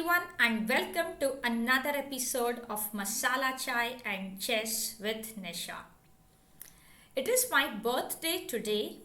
everyone and welcome to another episode of Masala Chai and Chess with Nisha. It is my birthday today,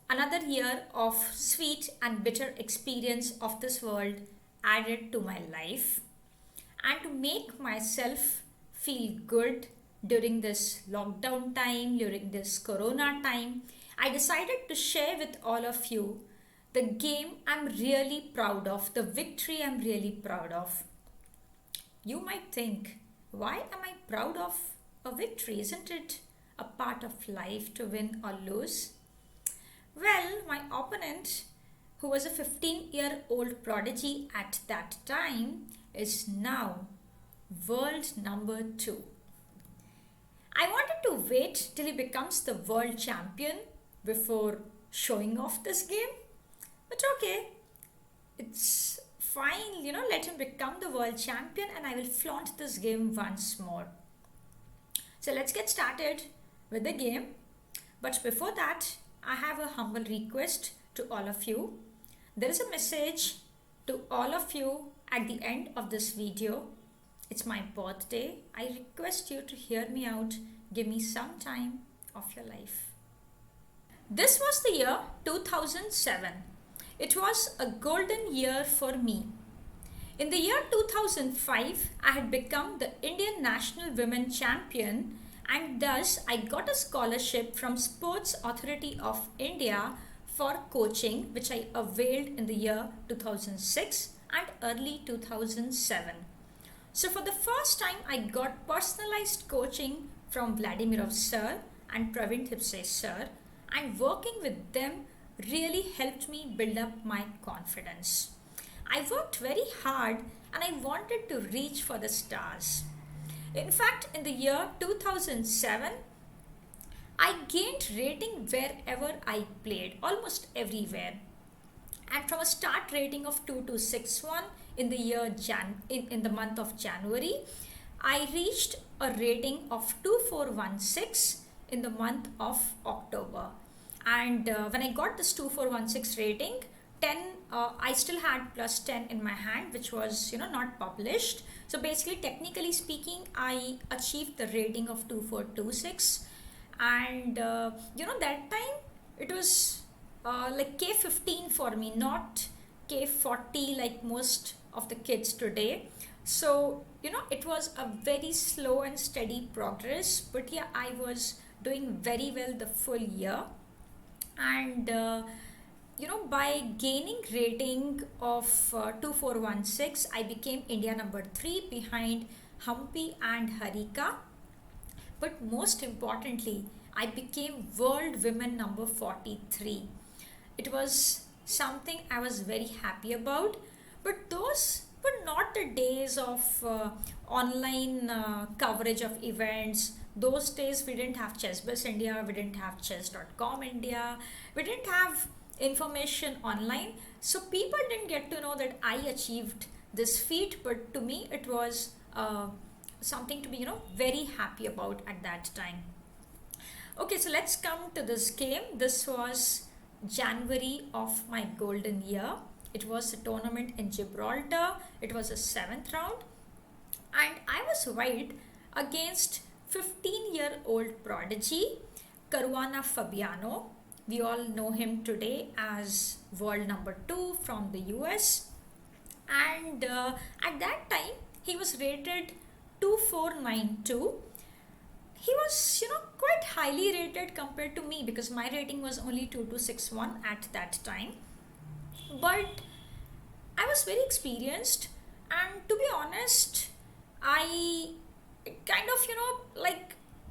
another year of sweet and bitter experience of this world added to my life, and to make myself feel good during this lockdown time, during this corona time, I decided to share with all of you the game I'm really proud of, the victory I'm really proud of. You might think, why am I proud of a victory? Isn't it a part of life to win or lose? Well, my opponent, who was a 15-year-old prodigy at that time, is now world number 2. I wanted to wait till he becomes the world champion before showing off this game. But okay, it's fine, let him become the world champion and I will flaunt this game once more. So let's get started with the game. But before that, I have a humble request to all of you. There is a message to all of you at the end of this video. It's my birthday. I request you to hear me out. Give me some time of your life. This was the year 2007. It was a golden year for me. In the year 2005, I had become the Indian National Women Champion, and thus I got a scholarship from Sports Authority of India for coaching, which I availed in the year 2006 and early 2007. So for the first time, I got personalized coaching from Vladimirov sir and Praveen Thipse sir, and working with them really helped me build up my confidence. I worked very hard and I wanted to reach for the stars. In fact, in the year 2007, I gained rating wherever I played, almost everywhere. And from a start rating of 2261 in the year in the month of January, I reached a rating of 2416 in the month of October. And when I got this 2416 rating, I still had plus 10 in my hand, which was not published. So basically, technically speaking, I achieved the rating of 2426. And that time it was like K15 for me, not K40 like most of the kids today. So it was a very slow and steady progress, but yeah, I was doing very well the full year. And by gaining rating of 2416, I became India number 3 behind Hampi and Harika. But most importantly, I became world women number 43. It was something I was very happy about. But those were not the days of online coverage of events. Those days we didn't have ChessBase India, we didn't have chess.com India, we didn't have information online. So people didn't get to know that I achieved this feat, but to me it was something to be very happy about at that time. Okay, so let's come to this game. This was January of my golden year. It was a tournament in Gibraltar. It was a 7th round and I was white against 15-year-old prodigy Caruana Fabiano. We all know him today as world number 2 from the US. And at that time, he was rated 2492. He was, quite highly rated compared to me because my rating was only 2261 at that time. But I was very experienced, and to be honest, I kind of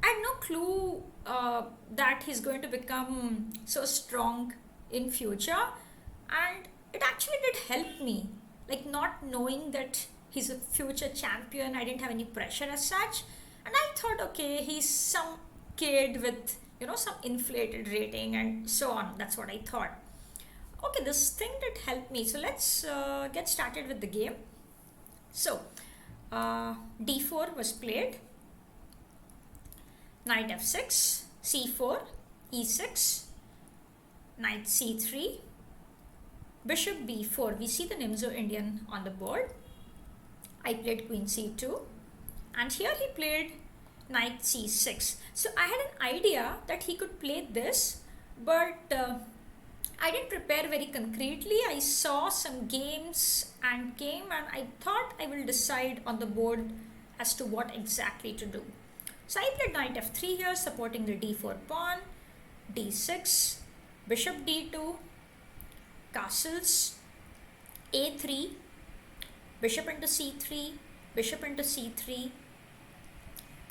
I had no clue that he's going to become so strong in future, and it actually did help me, like not knowing that he's a future champion. I didn't have any pressure as such, and I thought, okay, he's some kid with some inflated rating and so on. That's what I thought. Okay, this thing did help me. So let's get started with the game. So d4 was played, knight f6, c4, e6, knight c3, bishop b4. We see the Nimzo Indian on the board. I played queen c2, and here he played knight c6. So I had an idea that he could play this, but I didn't prepare very concretely. I saw some games and came, and I thought I will decide on the board as to what exactly to do. So I played knight f3 here, supporting the d4 pawn, d6, bishop d2, castles, a3, bishop into c3, bishop into c3,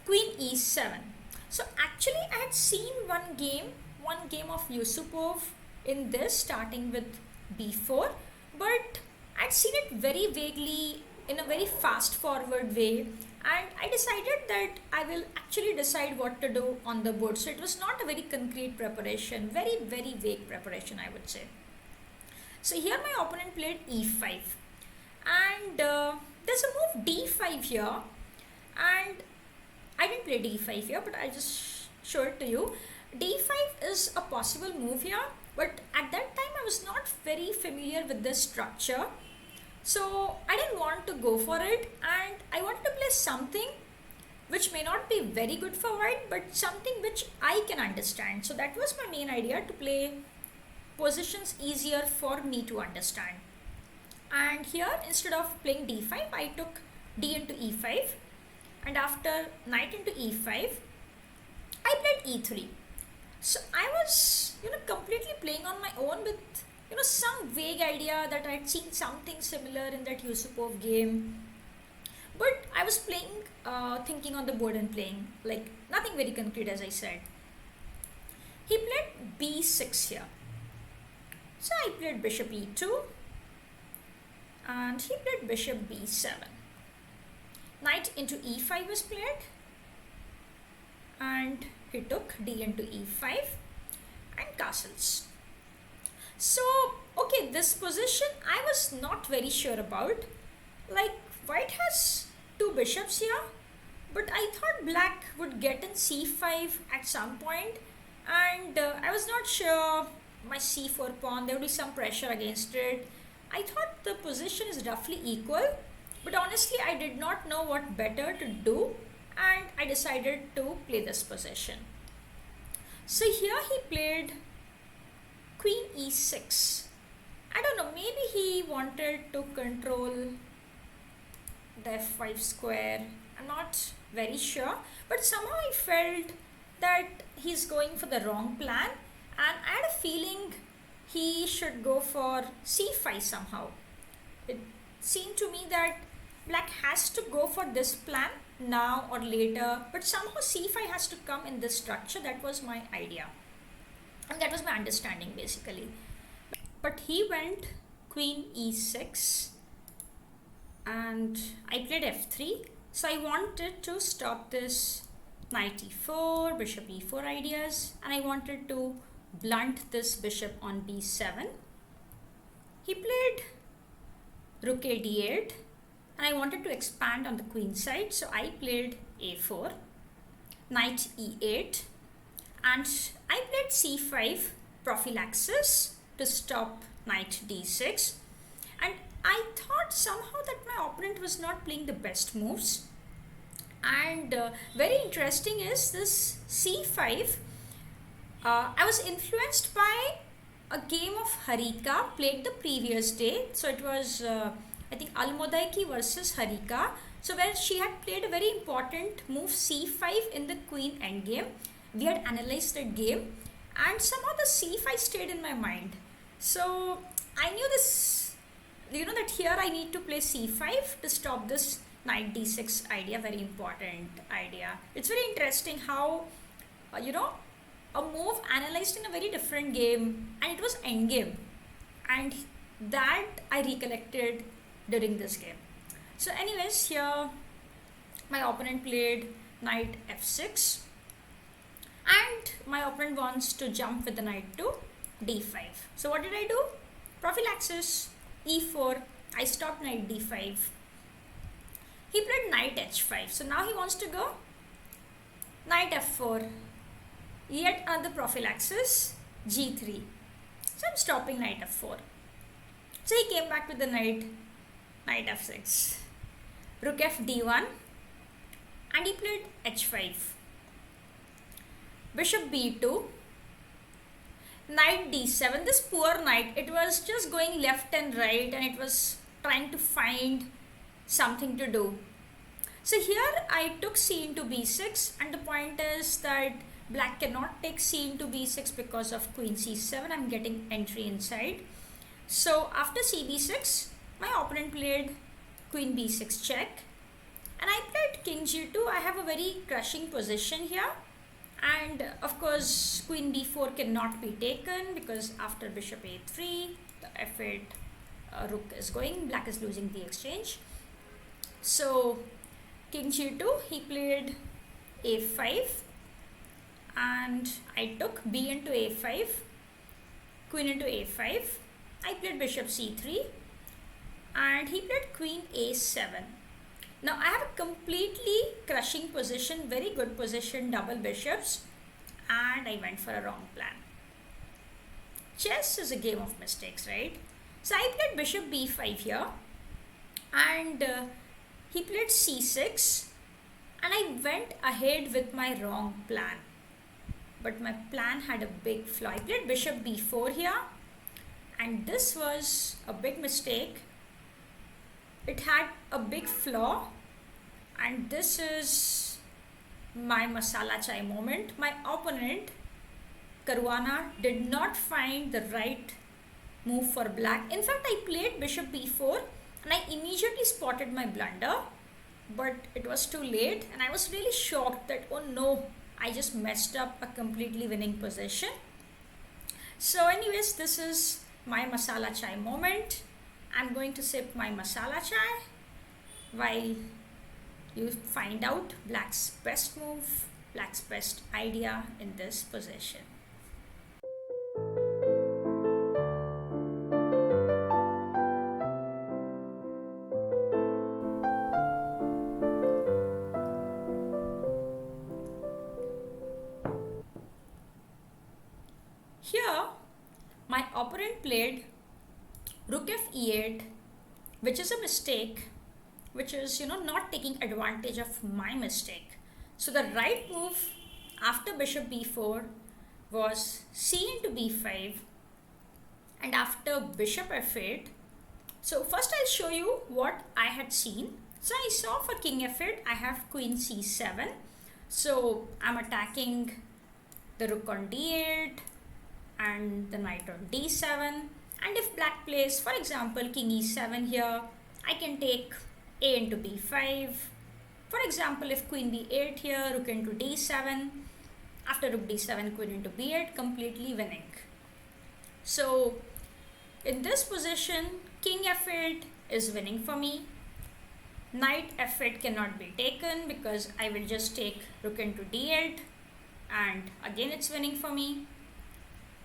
queen e7. So actually I had seen one game of Yusupov in this, starting with b4, but I'd seen it very vaguely in a very fast forward way, and I decided that I will actually decide what to do on the board. So it was not a very concrete preparation, very vague preparation, I would say. So here my opponent played e5, and there's a move d5 here, and I didn't play d5 here, but I just show it to you. d5 is a possible move here, but at that time I was not very familiar with this structure, so I didn't want to go for it, and I wanted to play something which may not be very good for white, but something which I can understand. So that was my main idea, to play positions easier for me to understand. And here, instead of playing d5, I took d into e5, and after knight into e5, I played e3. So I was, completely playing on my own with, some vague idea that I'd seen something similar in that Yusupov game. But I was playing, thinking on the board and playing, like nothing very concrete, as I said. He played b6 here. So I played bishop e2, and he played bishop b7. Knight into e5 was played, and he took d into e5 and castles. So, okay, this position I was not very sure about. Like, white has two bishops here, but I thought black would get in c5 at some point, and I was not sure my c4 pawn, there would be some pressure against it. I thought the position is roughly equal, but honestly I did not know what better to do, and I decided to play this position. So here he played queen e6. I don't know, maybe he wanted to control the f5 square. I'm not very sure, but somehow I felt that he's going for the wrong plan, and I had a feeling he should go for c5 somehow. It seemed to me that black has to go for this plan now or later, but somehow c5 has to come in this structure. That was my idea, and that was my understanding basically. But he went queen e6, and I played f3. So I wanted to stop this knight e4, bishop e4 ideas, and I wanted to blunt this bishop on b7. He played rook a d8, and I wanted to expand on the queen side, so I played a4, knight e8, and I played c5 prophylaxis to stop knight d6. And I thought somehow that my opponent was not playing the best moves. And very interesting is this c5. I was influenced by a game of Harika played the previous day. So it was, I think, Almodaiki versus Harika. So where she had played a very important move c5 in the queen endgame. We had analyzed that game, and somehow the c5 stayed in my mind. So I knew this, that here I need to play c5 to stop this knight d6 idea, very important idea. It's very interesting how, a move analyzed in a very different game, and it was endgame, and that I recollected during this game. So anyways, here my opponent played knight f6, and my opponent wants to jump with the knight to d5. So what did I do? Prophylaxis, e4, I stopped knight d5. He played knight h5. So now he wants to go knight f4. Yet another prophylaxis, g3. So I'm stopping knight f4. So he came back with the knight f6. rook f d1, and he played h5. Bishop b2, knight d7. This poor knight, it was just going left and right and it was trying to find something to do. So here I took c into b6, and the point is that black cannot take c into b6 because of queen c7. I'm getting entry inside. So after cb6, my opponent played queen b6 check, and I played king g2. I have a very crushing position here, and of course queen b4 cannot be taken because after bishop a3, the f8 rook is going, black is losing the exchange. So king g2, he played a5, and I took b into a5, queen into a5. I played bishop c3, and he played queen a7. Now I have a completely crushing position, very good position, double bishops, and I went for a wrong plan. Chess is a game of mistakes, right? So I played bishop b5 here, and he played c6, and I went ahead with my wrong plan. But my plan had a big flaw. I played bishop b4 here, and this was a big mistake. It had a big flaw, and this is my masala chai moment. My opponent, Caruana, did not find the right move for black. In fact, I played bishop b4, and I immediately spotted my blunder, but it was too late, and I was really shocked that, oh no, I just messed up a completely winning position. So anyways, this is my masala chai moment. I'm going to sip my masala chai while you find out black's best move, black's best idea in this position. Here, my opponent played rook f e8, which is a mistake, which is, not taking advantage of my mistake. So the right move after bishop b4 was c into b5, and after bishop f8. So first I'll show you what I had seen. So I saw for king f8, I have queen c7. So I'm attacking the rook on d8 and the knight on d7. And if black plays, for example, king e7 here, I can take a into b5. For example, if queen b8 here, rook into d7. After rook d7, queen into b8, completely winning. So in this position, king f8 is winning for me. Knight f8 cannot be taken because I will just take rook into d8, and again it's winning for me.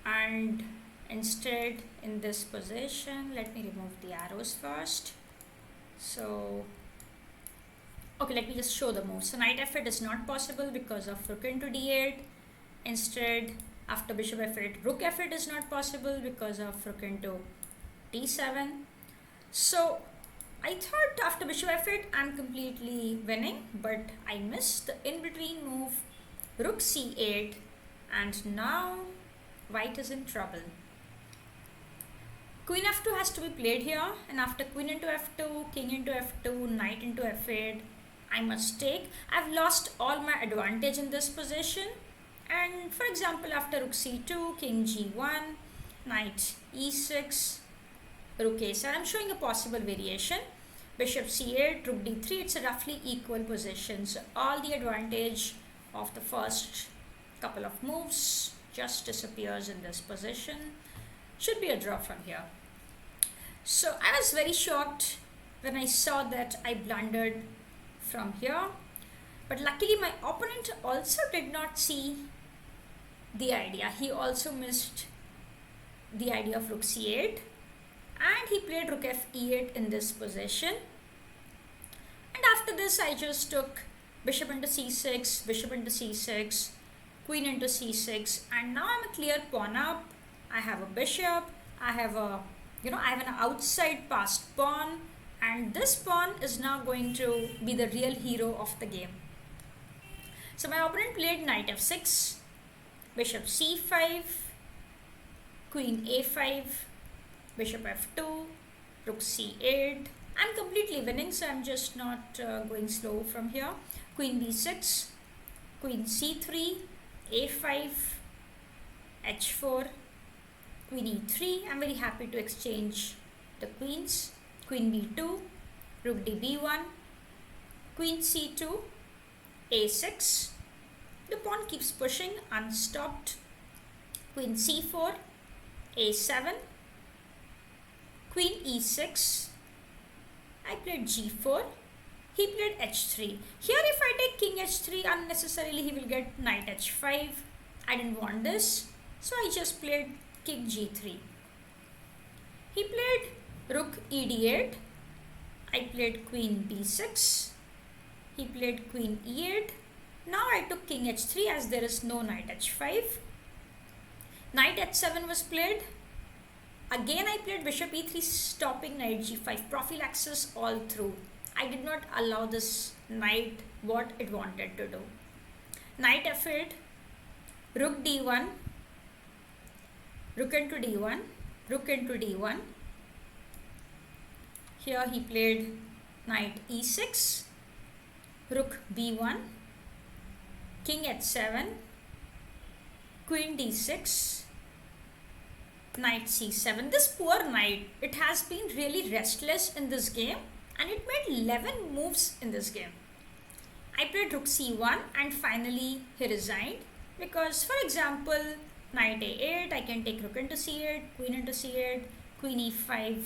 And instead, in this position, let me remove the arrows first. So, okay, let me just show the move. So knight f8 is not possible because of rook into d8. Instead, after bishop f8, rook f8 is not possible because of rook into d7. So I thought after bishop f8, I'm completely winning, but I missed the in-between move, rook c8, and now white is in trouble. Queen f2 has to be played here, and after queen into f2, king into f2, knight into f8, I must take. I've lost all my advantage in this position. And for example, after rook c2, king g1, knight e6, rook a7, I'm showing a possible variation. Bishop c8, rook d3, it's a roughly equal position. So all the advantage of the first couple of moves just disappears in this position. Should be a draw from here. So I was very shocked when I saw that I blundered from here. But luckily my opponent also did not see the idea. He also missed the idea of rook c8. And he played rook f e8 in this position. And after this I just took bishop into c6, bishop into c6, queen into c6, and now I'm a clear pawn up. I have a bishop, I have an outside passed pawn, And this pawn is now going to be the real hero of the game. So my opponent played knight f6, bishop c5, queen a5, bishop f2, rook c8. I'm completely winning, so I'm just not going slow from here. Queen b6, queen c3, a5, h4, queen e3. I'm very happy to exchange the queens. Queen b2, rook db1, queen c2, a6. The pawn keeps pushing unstopped. Queen c4, a7, queen e6. I played g4. He played h3. Here if I take king h3 unnecessarily, he will get knight h5. I didn't want this, so I just played king g3. He played rook e d8. I played queen b6. He played queen e8. Now I took king h3 as there is no knight h5. Knight h7 was played. Again I played bishop e3, stopping knight g5, prophylaxis all through. I did not allow this knight what it wanted to do. Knight f8, rook d1, rook into d1, rook into d1. Here he played knight e6, rook b1, king h7, queen d6, knight c7. This poor knight, it has been really restless in this game and it made 11 moves in this game. I played rook c1 and finally he resigned because, for example, knight a8, I can take rook into c8, queen into c8, queen e5.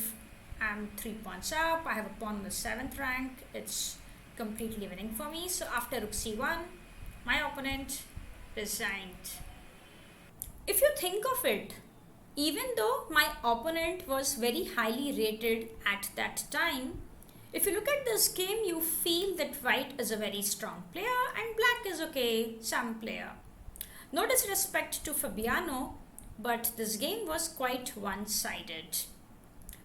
I'm 3 pawns up. I have a pawn in the 7th rank. It's completely winning for me. So after rook c1, my opponent resigned. If you think of it, even though my opponent was very highly rated at that time, if you look at this game, you feel that white is a very strong player and black is okay, some player. No disrespect to Fabiano, but this game was quite one-sided.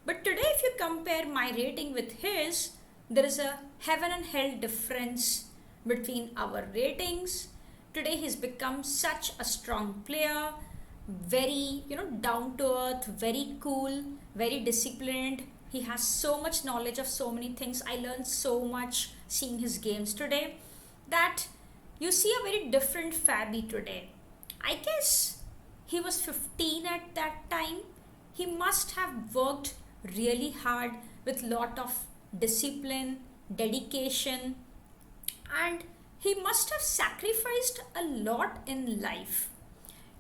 But today if you compare my rating with his, there is a heaven and hell difference between our ratings. Today he's become such a strong player, very down to earth, very cool, very disciplined. He has so much knowledge of so many things. I learned so much seeing his games today that you see a very different Fabi today. I guess he was 15 at that time. He must have worked really hard with lot of discipline, dedication, and he must have sacrificed a lot in life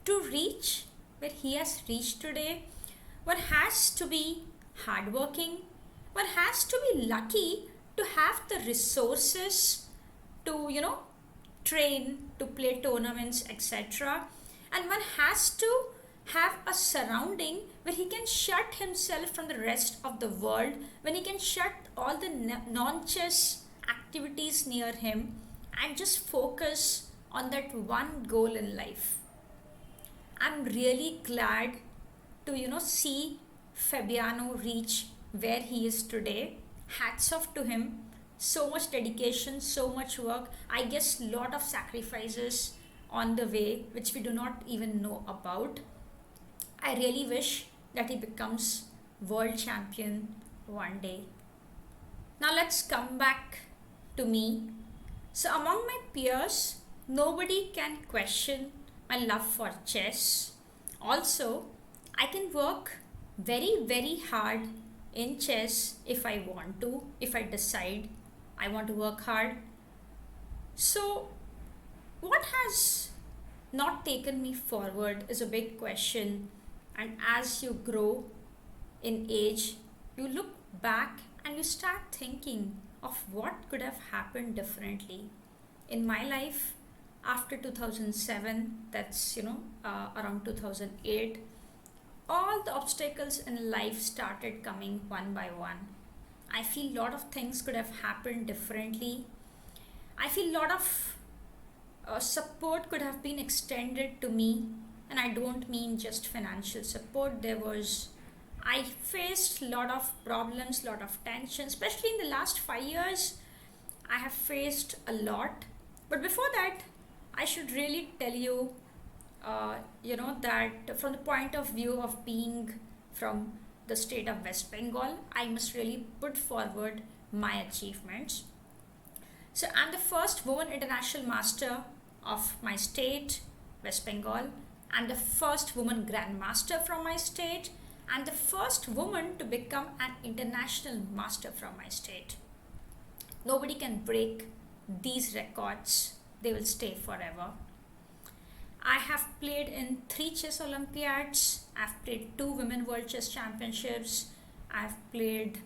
to reach where he has reached today. One has to be hardworking, one has to be lucky to have the resources to train, to play tournaments, etc. And one has to have a surrounding where he can shut himself from the rest of the world, when he can shut all the non-chess activities near him and just focus on that one goal in life. I'm really glad to see Fabiano reach where he is today. Hats off to him. So much dedication, so much work. I guess lot of sacrifices on the way which we do not even know about. I really wish that he becomes world champion one day. Now let's come back to me. So among my peers, nobody can question my love for chess. Also, I can work very, very hard in chess if I want to, if I decide I want to work hard. So, what has not taken me forward is a big question. And as you grow in age, you look back and you start thinking of what could have happened differently. In my life, after 2007, that's around 2008, all the obstacles in life started coming one by one. I feel a lot of things could have happened differently. I feel a lot of support could have been extended to me, and I don't mean just financial support. I faced a lot of problems, lot of tension, especially in the last 5 years. I have faced a lot. But before that, I should really tell you, that from the point of view of being from the state of West Bengal, I must really put forward my achievements. So I'm the first woman international master of my state, West Bengal. I'm the first woman grandmaster from my state and the first woman to become an international master from my state. Nobody can break these records, they will stay forever. I have played in 3 chess Olympiads, I've played 2 Women World Chess Championships, I've played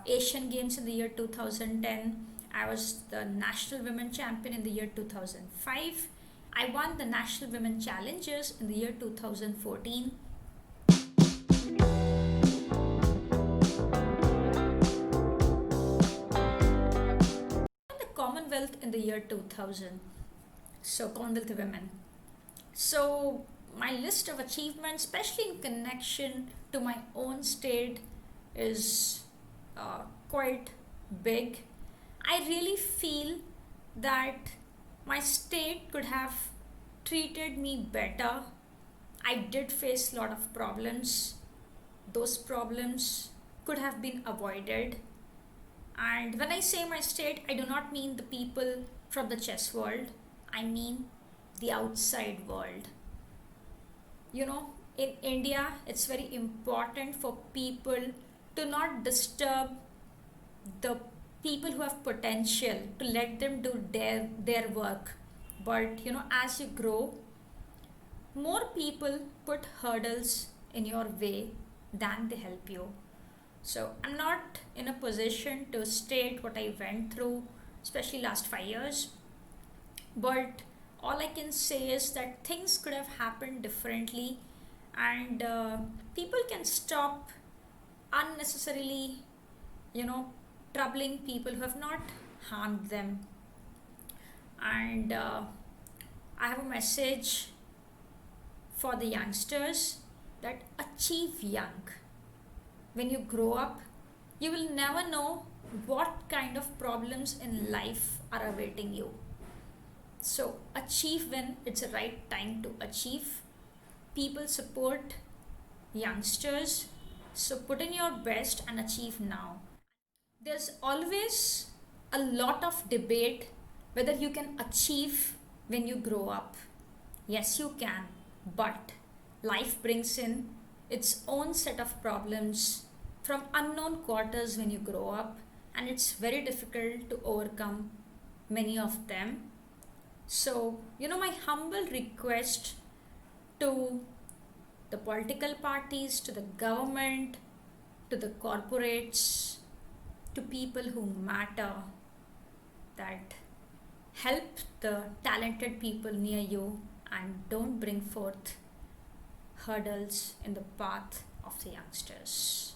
Asian Games in the year 2010. I was the National Women Champion in the year 2005. I won the National Women Challenges in the year 2014. The Commonwealth in the year 2000. So, Commonwealth Women. So, my list of achievements, especially in connection to my own state, is quite big. I really feel that my state could have treated me better. I did face a lot of problems. Those problems could have been avoided. And when I say my state, I do not mean the people from the chess world, I mean the outside world. In India, it's very important for people to not disturb the people who have potential, to let them do their work. But as you grow, more people put hurdles in your way than they help you. So I'm not in a position to state what I went through, especially last 5 years. But all I can say is that things could have happened differently, and people can stop unnecessarily, troubling people who have not harmed them. And I have a message for the youngsters that achieve young. When you grow up, you will never know what kind of problems in life are awaiting you. So achieve when it's the right time to achieve. People support youngsters, so put in your best and achieve now. There's always a lot of debate whether you can achieve when you grow up. Yes, you can, but life brings in its own set of problems from unknown quarters when you grow up, and it's very difficult to overcome many of them. So, my humble request to the political parties, to the government, to the corporates, to people who matter, that help the talented people near you and don't bring forth hurdles in the path of the youngsters.